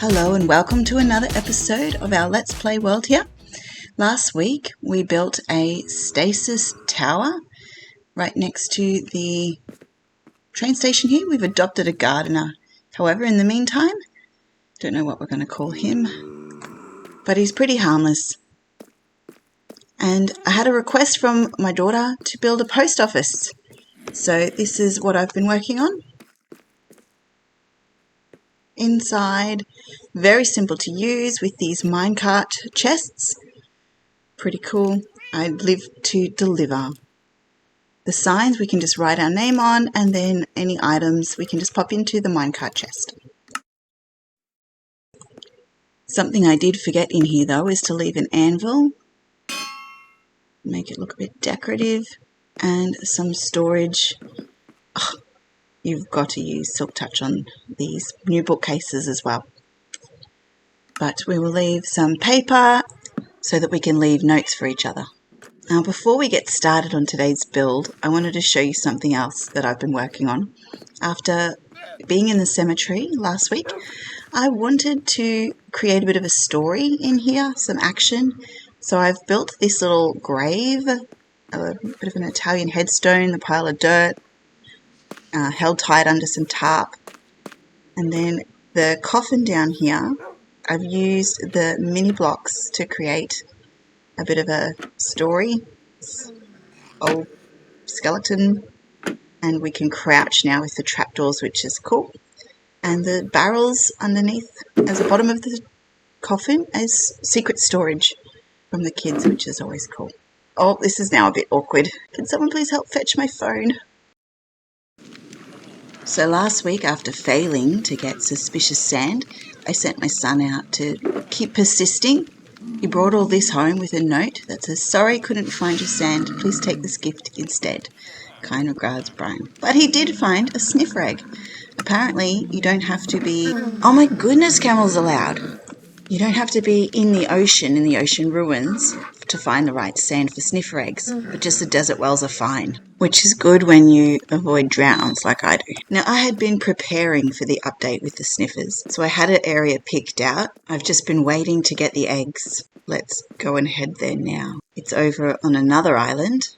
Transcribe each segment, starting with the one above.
Hello and welcome to another episode of our Let's Play world here. Last week we built a stasis tower right next to the train station here. We've adopted a gardener. However, in the meantime, don't know what we're going to call him, but he's pretty harmless. And I had a request from my daughter to build a post office. So this is what I've been working on. Inside, very simple to use with these minecart chests. Pretty cool. I live to deliver. The signs we can just write our name on, and then any items we can just pop into the minecart chest. Something I did forget in here though is to leave an anvil. Make it look a bit decorative, and some storage. Oh, you've got to use Silk Touch on these new bookcases as well. But we will leave some paper so that we can leave notes for each other. Now, before we get started on today's build, I wanted to show you something else that I've been working on. After being in the cemetery last week, I wanted to create a bit of a story in here, some action. So I've built this little grave, a bit of an Italian headstone, a pile of dirt, held tight under some tarp. And then the coffin down here, I've used the mini blocks to create a bit of a story. Old skeleton, and we can crouch now with the trapdoors, which is cool. And the barrels underneath as the bottom of the coffin as secret storage from the kids, which is always cool. Oh, this is now a bit awkward. Can someone please help fetch my phone? So last week, after failing to get suspicious sand, I sent my son out to keep persisting. He brought all this home with a note that says, "Sorry, couldn't find your sand. Please take this gift instead. Kind regards, Brian." But he did find a sniffer egg. Apparently, you don't have to be... Oh my goodness, camels allowed. You don't have to be in the ocean ruins, to find the right sand for sniffer eggs, but just the desert wells are fine, which is good when you avoid drowns like I do. Now, I had been preparing for the update with the sniffers, so I had an area picked out. I've just been waiting to get the eggs. Let's go and head there now. It's over on another island,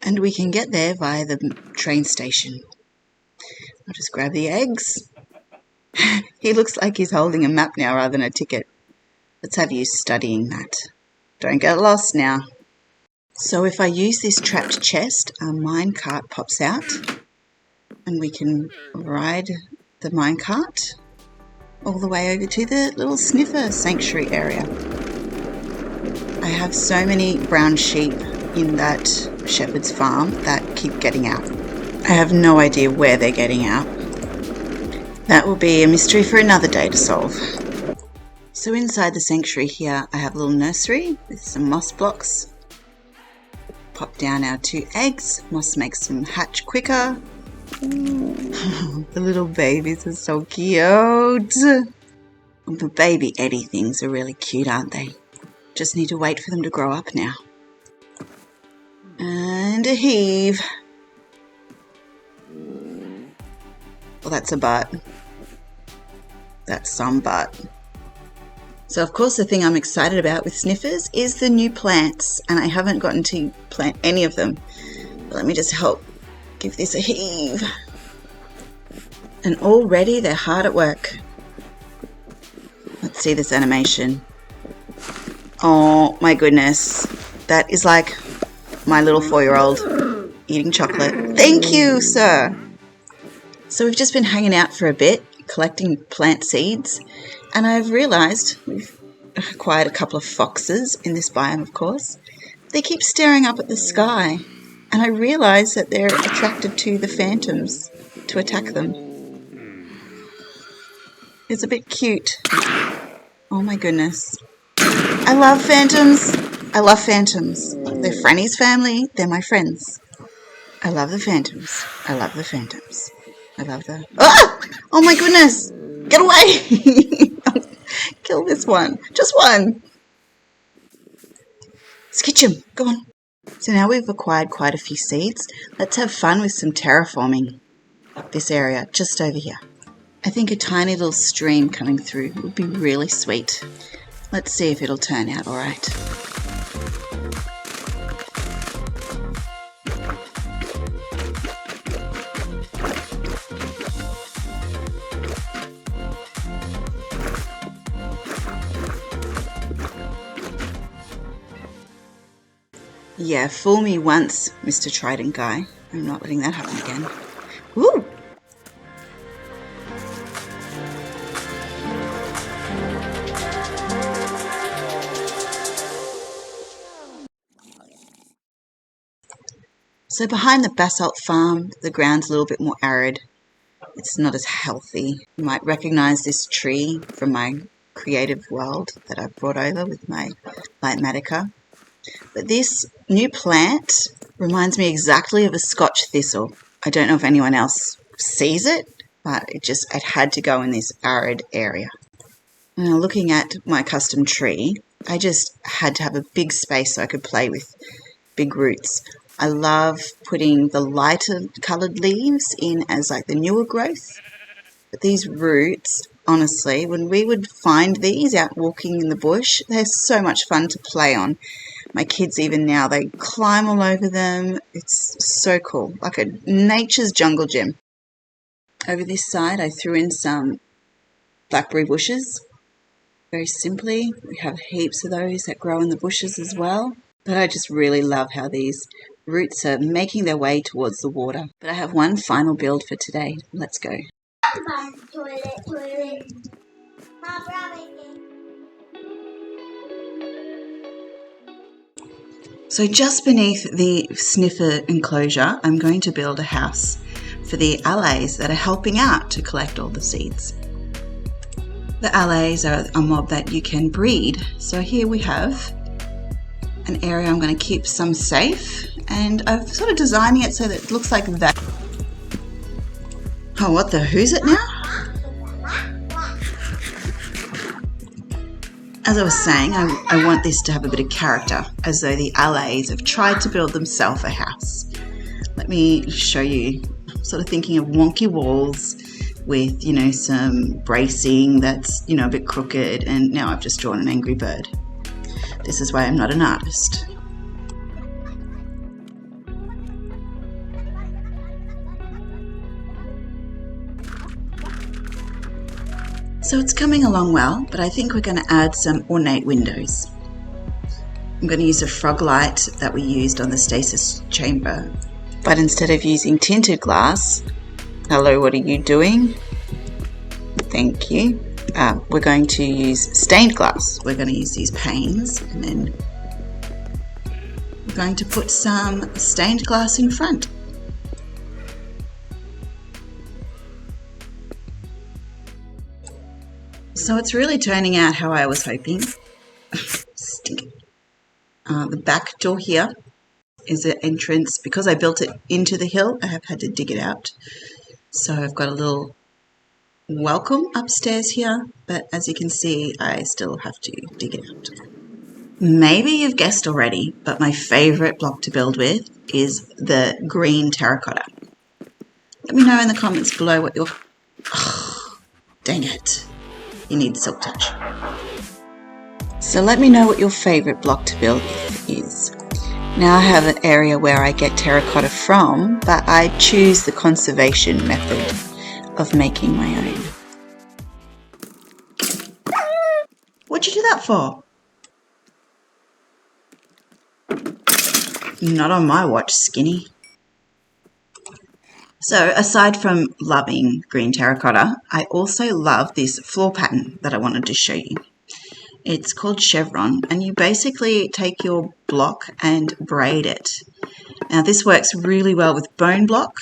and we can get there via the train station. I'll just grab the eggs. He looks like he's holding a map now rather than a ticket. Let's have you studying that. Don't get lost now. So if I use this trapped chest, a minecart pops out, and we can ride the minecart all the way over to the little sniffer sanctuary area. I have so many brown sheep in that shepherd's farm that keep getting out. I have no idea where they're getting out. That will be a mystery for another day to solve. So inside the sanctuary here, I have a little nursery with some moss blocks. Pop down our 2 eggs. Moss makes them hatch quicker. The little babies are so cute. The baby Eddie things are really cute, aren't they? Just need to wait for them to grow up now. And a heave. Well, that's a butt. That's some butt. So of course the thing I'm excited about with sniffers is the new plants, and I haven't gotten to plant any of them. But let me just help give this a heave. And already they're hard at work. Let's see this animation. Oh my goodness. That is like my little 4-year-old eating chocolate. Thank you, sir. So we've just been hanging out for a bit, collecting plant seeds. And I've realised we've acquired a couple of foxes in this biome, of course. They keep staring up at the sky, and I realise that they're attracted to the phantoms to attack them. It's a bit cute. Oh my goodness. I love phantoms. I love phantoms. They're Franny's family. They're my friends. I love the phantoms. I love the phantoms. I love the... Ah! Oh my goodness! Get away! Kill this one. Just one. Skitch him. Go on. So now we've acquired quite a few seeds. Let's have fun with some terraforming. This area, just over here. I think a tiny little stream coming through would be really sweet. Let's see if it'll turn out all right. Yeah, fool me once, Mr. Trident guy. I'm not letting that happen again. Woo! So behind the basalt farm, the ground's a little bit more arid. It's not as healthy. You might recognise this tree from my creative world that I've brought over with my light matica. But this new plant reminds me exactly of a Scotch thistle. I don't know if anyone else sees it, but it had to go in this arid area. Now, looking at my custom tree, I just had to have a big space so I could play with big roots. I love putting the lighter coloured leaves in as like the newer growth. But these roots, honestly, when we would find these out walking in the bush, they're so much fun to play on. My kids even now, they climb all over them. It's so cool, like a nature's jungle gym. Over this side, I threw in some blackberry bushes. Very simply, we have heaps of those that grow in the bushes as well. But I just really love how these roots are making their way towards the water. But I have one final build for today. Let's go. Toilet. So just beneath the sniffer enclosure, I'm going to build a house for the allays that are helping out to collect all the seeds. The allays are a mob that you can breed. So here we have an area I'm going to keep some safe, and I've sort of designing it so that it looks like that. Oh, what the who's it now? As I was saying, I want this to have a bit of character, as though the allays have tried to build themselves a house. Let me show you. I'm sort of thinking of wonky walls with, some bracing that's, a bit crooked, and now I've just drawn an angry bird. This is why I'm not an artist. So it's coming along well, but I think we're going to add some ornate windows. I'm going to use a frog light that we used on the stasis chamber. But instead of using tinted glass, hello, what are you doing? Thank you. We're going to use stained glass. We're going to use these panes, and then we're going to put some stained glass in front. So it's really turning out how I was hoping. The back door here is an entrance. Because I built it into the hill, I have had to dig it out. So I've got a little welcome upstairs here, but as you can see, I still have to dig it out. Maybe you've guessed already, but my favourite block to build with is the green terracotta. Let me know in the comments below what your... Oh, dang it. You need silk touch. So let me know what your favourite block to build with is. Now I have an area where I get terracotta from, but I choose the conservation method of making my own. What'd you do that for? Not on my watch, skinny. So aside from loving green terracotta, I also love this floor pattern that I wanted to show you. It's called chevron, and you basically take your block and braid it. Now this works really well with bone block,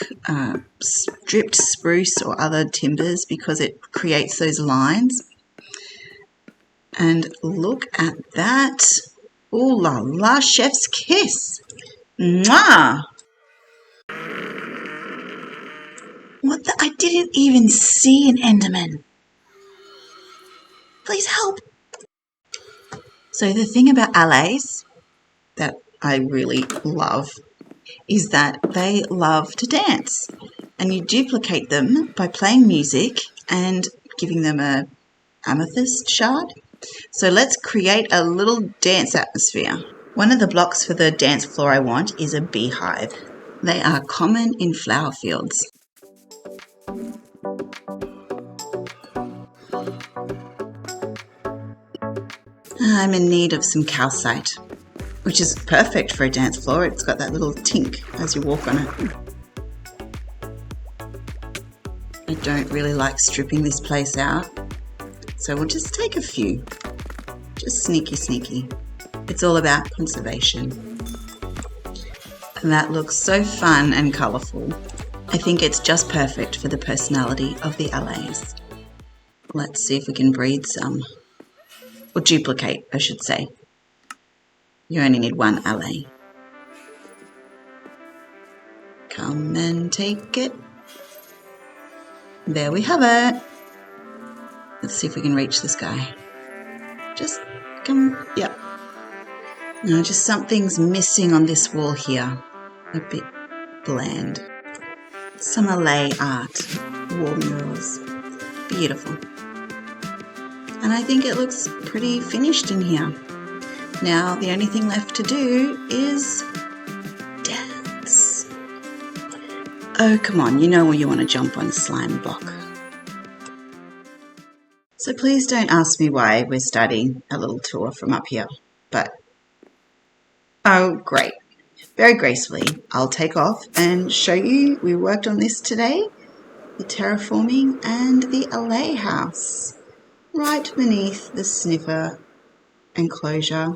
stripped spruce or other timbers, because it creates those lines. And look at that. Ooh la la, chef's kiss. Mwah! What the? I didn't even see an Enderman. Please help. So the thing about allays that I really love is that they love to dance. And you duplicate them by playing music and giving them a amethyst shard. So let's create a little dance atmosphere. One of the blocks for the dance floor I want is a beehive. They are common in flower fields. I'm in need of some calcite, which is perfect for a dance floor. It's got that little tink as you walk on it. I don't really like stripping this place out, so we'll just take a few. Just sneaky. It's all about conservation. And that looks so fun and colourful. I think it's just perfect for the personality of the Allays. Let's see if we can breed some. Or duplicate, I should say. You only need one Allay. Come and take it. There we have it. Let's see if we can reach this guy. Just come, yep. No, just something's missing on this wall here. A bit bland. Some Allay art, wall murals. Beautiful. And I think it looks pretty finished in here. Now the only thing left to do is dance. Oh, come on, you know you want to jump on a slime block. So please don't ask me why we're starting a little tour from up here, but oh great. Very gracefully, I'll take off and show you we worked on this today, the terraforming and the Allay house, right beneath the Sniffer enclosure.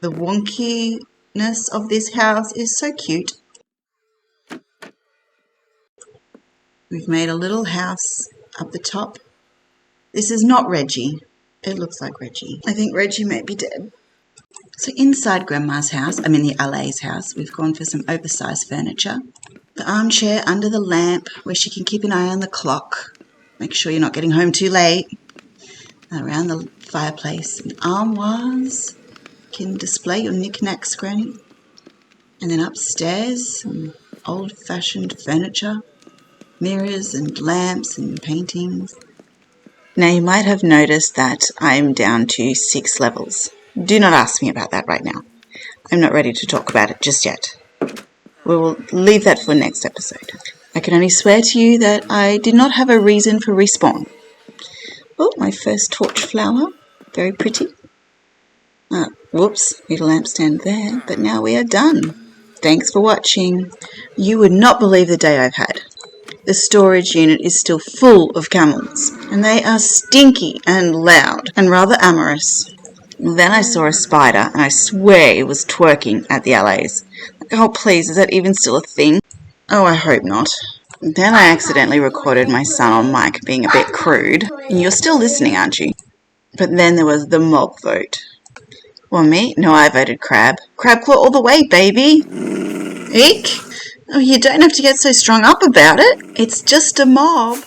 The wonkiness of this house is so cute. We've made a little house up the top. This is not Reggie. It looks like Reggie. I think Reggie may be dead. So inside Grandma's house, I mean the Allay's house, we've gone for some oversized furniture. The armchair under the lamp where she can keep an eye on the clock. Make sure you're not getting home too late. Around the fireplace, an armoires. Can display your knickknacks, Granny. And then upstairs, some old-fashioned furniture. Mirrors and lamps and paintings. Now you might have noticed that I'm down to 6 levels. Do not ask me about that right now. I'm not ready to talk about it just yet. We will leave that for next episode. I can only swear to you that I did not have a reason for respawn. Oh, my first torch flower. Very pretty. Whoops, need a lampstand there, but now we are done. Thanks for watching. You would not believe the day I've had. The storage unit is still full of camels, and they are stinky and loud and rather amorous. Then I saw a spider, and I swear it was twerking at the Allays. Oh, please, is that even still a thing? Oh, I hope not. Then I accidentally recorded my son on mic being a bit crude. And you're still listening, aren't you? But then there was the mob vote. Well, me? No, I voted crab. Crab claw all the way, baby! Eek! Oh, you don't have to get so strung up about it. It's just a mob.